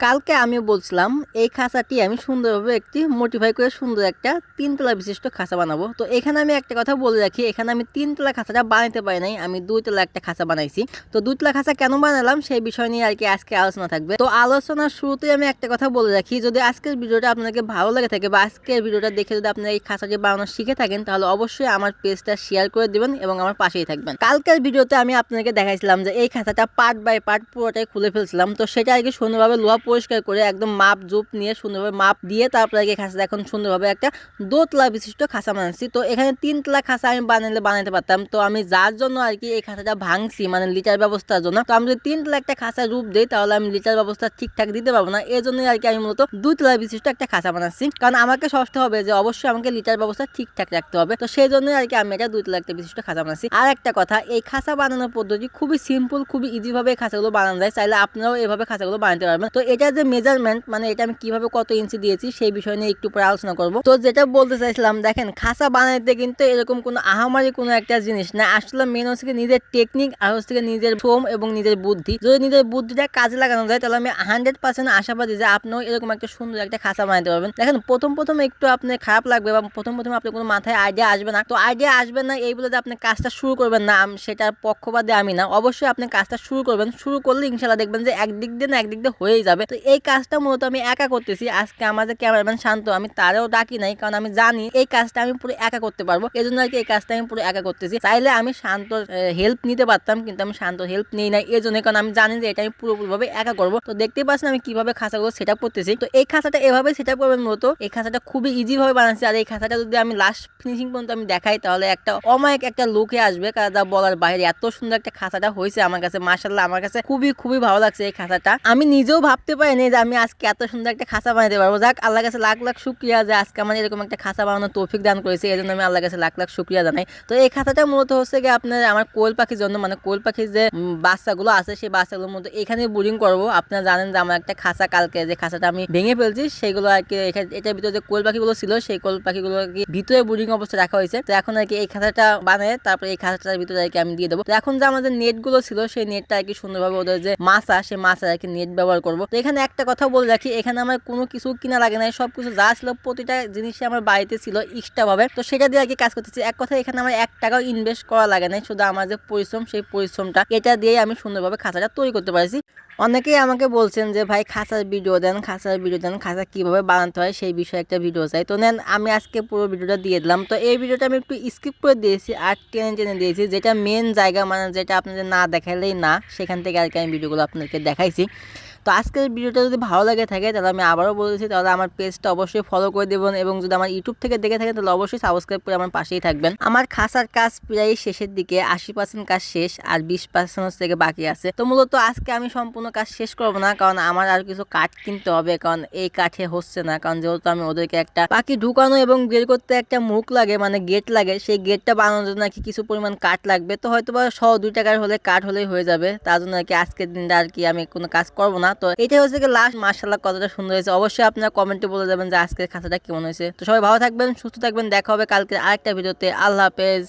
কালকে আমি বলছিলাম এই খাঁচাটি আমি সুন্দরভাবে একটি মোটিফাই করে সুন্দর একটা 3 তলা বিশিষ্ট খাঁচা বানাবো। তো এখানে আমি একটা কথা বলে রাখি, এখানে আমি 3 তলা খাঁচাটা বানাতে পারি নাই, আমি 2 তলা একটা খাঁচা বানাইছি। তো 2 তলা খাঁচা কেন বানালাম সেই বিষয় নিয়ে আর কি আজকে আলোচনা থাকবে। তো আলোচনার শুরুতেই আমি একটা কথা বলে রাখি, যদি আজকের ভিডিওটা আপনাকে ভালো লাগে থাকে বা আজকের ভিডিওটা দেখে যদি আপনারা এই খাঁচাটি বানানো শিখে থাকেন, তাহলে অবশ্যই আমার পেজটা শেয়ার করে দিবেন এবং আমার পাশেই থাকবেন। কালকের ভিডিওতে আমি আপনাকে দেখাইছিলাম যে এই খাঁচাটা পার্ট বাই পার্ট পুরোটাই খুলে ফেলছিলাম। তো সেটা আর কি সুন্দরভাবে লোহা পরিষ্কার করে একদম মাপ জুপ নিয়ে সুন্দরভাবে মাপ দিয়ে তারপরে এই খাঁচাটা এখন সুন্দরভাবে একটা 2 তলা বিশিষ্ট খাঁচা বানাচ্ছি। তো এখানে 3 তলা খাঁচা আমি বানাতে পারতাম, তো আমি যার জন্য আর কি এই খাঁচাটা ভাঙছি, মানে লিটার ব্যবস্থার জন্য। তো আমি যদি 3 তলা একটা খাঁচা রূপ দিই তাহলে আমি লিটার ব্যবস্থা ঠিকঠাক দিতে পারবো না, এই জন্যই আর কি আমি মূলত 2 তলা বিশিষ্ট একটা খাঁচা বানাচ্ছি, কারণ আমাকে সস্তা হবে যে অবশ্যই আমাকে লিটার ব্যবস্থা ঠিকঠাক রাখতে হবে। তো সেই জন্যই আর কি আমি এটা 2 তলা একটা বিশিষ্ট খাঁচা বানাচ্ছি। আর একটা কথা, এই খাঁচা বানানোর পদ্ধতি খুবই সিম্পল, খুবই ইজি ভাবে এই খাঁচাগুলো বানানো যায়, চাইলে আপনারাও এভাবে খাঁচাগুলো বানাতে পারবেন। তো এটা যে মেজারমেন্ট, মানে এটা আমি কিভাবে কত ইঞ্চি দিয়েছি সেই বিষয় নিয়ে একটু পরে আলোচনা করব। তো যেটা বলতে চাইছিলাম, দেখেন খাঁচা বানাইতে কিন্তু এরকম কোনো আহামারি কোনো একটা জিনিস না, আসলে মেন হচ্ছে নিজের টেকনিক আর হচ্ছে নিজের শ্রম এবং নিজের বুদ্ধি। যদি নিজের বুদ্ধিটা কাজে লাগানো যায় তাহলে আমি 100% আশাবাদী যে আপনিও এরকম একটা সুন্দর একটা খাঁচা বানাতে পারবেন। দেখেন প্রথম একটু আপনার খারাপ লাগবে বা প্রথম আপনার কোনো মাথায় আইডিয়া আসবে না। তো আইডিয়া আসবে না এই বলে যে আপনি কাজটা শুরু করবেন না, সেটার পক্ষপাতে আমি না, অবশ্যই আপনি কাজটা শুরু করবেন। শুরু করলে ইনশাল্লাহ দেখবেন যে একদিক দিয়ে না একদিক দিয়ে হয়েই যাবে। তো এই কাজটা মূলত আমি একা করতেছি। আজকে আমাদের ক্যামেরাম্যান শান্ত, আমি তারেও ডাকি নাই, কারণ আমি জানি এই কাজটা আমি পুরো একা করতে পারবো, এই জন্য আর কি এই কাজটা আমি পুরো একা করতেছি। চাইলে আমি শান্তর হেল্প নিতে পারতাম, কিন্তু আমি শান্ত হেল্প নেই না, এই জন্য, কারণ আমি জানি যে এটা আমি পুরোপুরিভাবে একা করবো। তো দেখতেই পাচ্ছেন আমি কিভাবে খাঁচাগুলো সেট আপ করতেছি। তো এই খাঁচাটা এভাবে সেট আপ করবেন মূলত। এই খাঁচাটা খুবই ইজি ভাবে বানাচ্ছি, আর এই খাঁচাটা যদি আমি লাস্ট ফিনিশিং পর্যন্ত আমি দেখাই তাহলে একটা অমায়িক একটা লুকে আসবে, যা বলার বাইরে। এত সুন্দর একটা খাঁচাটা হয়েছে আমার কাছে, মাশাআল্লাহ আমার কাছে খুবই ভালো লাগছে এই খাঁচাটা। আমি নিজেও ভাবতে পারিনি যে আমি আজকে এত সুন্দর একটা খাঁচা বানাতে পারবো। যাক, আল্লাহর কাছে লাখ লাখ শুকরিয়া যে আজকে আমার এরকম একটা খাঁচা বানানোর তৌফিক দান করেছে, এই জন্য আমি আল্লাহর কাছে লাখ লাখ শুকরিয়া জানাই। তো এই খাঁচাটা মূলত হচ্ছে কি আপনার আমার কোয়েল পাখির জন্য, মানে কোয়েল পাখির যে বাচ্চাগুলো আছে সেই বাচ্চাগুলোর মধ্যে এখানে বোর্ডিং করবো। আপনারা জানেন যে আমার একটা খাঁচা কালকে যে খাঁচাটা আমি ভেঙে ফেলছি সেগুলো আর কি এটার ভিতরে যে কোয়েল পাখিগুলো ছিল সেই কোয়েল পাখিগুলো আর কি ভিতরে বোর্ডিং অবস্থায় রাখা হয়েছে। তো এখন আর কি এই খাঁচাটা বানিয়ে তারপরে এই খাঁচাটার ভিতরে আর কি আমি দিয়ে দেবো। তো এখন যে আমাদের নেট গুলো ছিল সেই নেটটা আর কি সুন্দরভাবে ওদের যে মাছা সেই মাছা আর কি নেট ব্যবহার করবো। তো এখানে একটা কথা বলে রাখি, এখানে আমার কোনো কিছু কিনা লাগে নাই, সবকিছু যা ছিল প্রতিটা জিনিসই আমার বাড়িতে ছিল এক্সট্রা ভাবে। তো সেটা দিয়ে আর কি কাজ করতেছি। এক কথা এখানে আমার 1 টাকাও ইনভেস্ট করা লাগে নাই, শুধু আমার যে পরিশ্রম সেই পরিশ্রমটা এটা দিয়ে আমি সুন্দরভাবে খাঁচাটা তৈরি করতে পারছি। অনেকেই আমাকে বলছেন যে ভাই খাঁচার ভিডিও দেন, খাঁচা কিভাবে বানাতে হয় সেই বিষয়ে একটা ভিডিও চাই। তো নেন আমি আজকে পুরো ভিডিওটা দিয়ে দিলাম। তো এই ভিডিওটা আমি একটু স্কিপ করে দিয়েছি আর টেনে দিয়েছি, যেটা মেন জায়গা, মানে যেটা আপনাদের না দেখালেই না, সেখান থেকে আর কি আমি ভিডিওগুলো আপনাদেরকে দেখাইছি। তো আজকের ভিডিওটা যদি ভালো লাগে থাকে তাহলে আমি আবারও বলেছি, তাহলে আমার পেজটা অবশ্যই ফলো করে দেবেন এবং যদি আমার ইউটিউব থেকে দেখে থাকেন তাহলে অবশ্যই সাবস্ক্রাইব করে আমার পাশেই থাকবেন। আমার খাঁচার কাজ প্রায় শেষের দিকে, 80% কাজ শেষ আর 20% থেকে বাকি আছে। তো মূলত আজকে আমি সম্পূর্ণ কাজ শেষ করবো না, কারণ আমার আর কিছু কাঠ কিনতে হবে, কারণ এই কাঠে হচ্ছে না, কারণ যেহেতু আমি ওদেরকে একটা পাখি ঢুকানো এবং বের করতে একটা মুখ লাগে, মানে গেট লাগে, সেই গেটটা বানানোর জন্য নাকি কিছু পরিমাণ কাঠ লাগবে। তো হয়তো বা 100-2 টাকার হলে কাঠ হলেই হয়ে যাবে, তার জন্য আর কি আজকের দিনটা আর কি আমি কোনো কাজ করবো না। তো এটা হচ্ছে কি লাস্ট, মাশাআল্লাহ কতটা সুন্দর হয়েছে। অবশ্যই আপনারা কমেন্টে বলে যাবেন যে আজকের খাঁচাটা কেমন হয়েছে। তো সবাই ভালো থাকবেন, সুস্থ থাকবেন, দেখা হবে কালকে আরেকটা ভিডিওতে। আল্লাহ হাফেজ।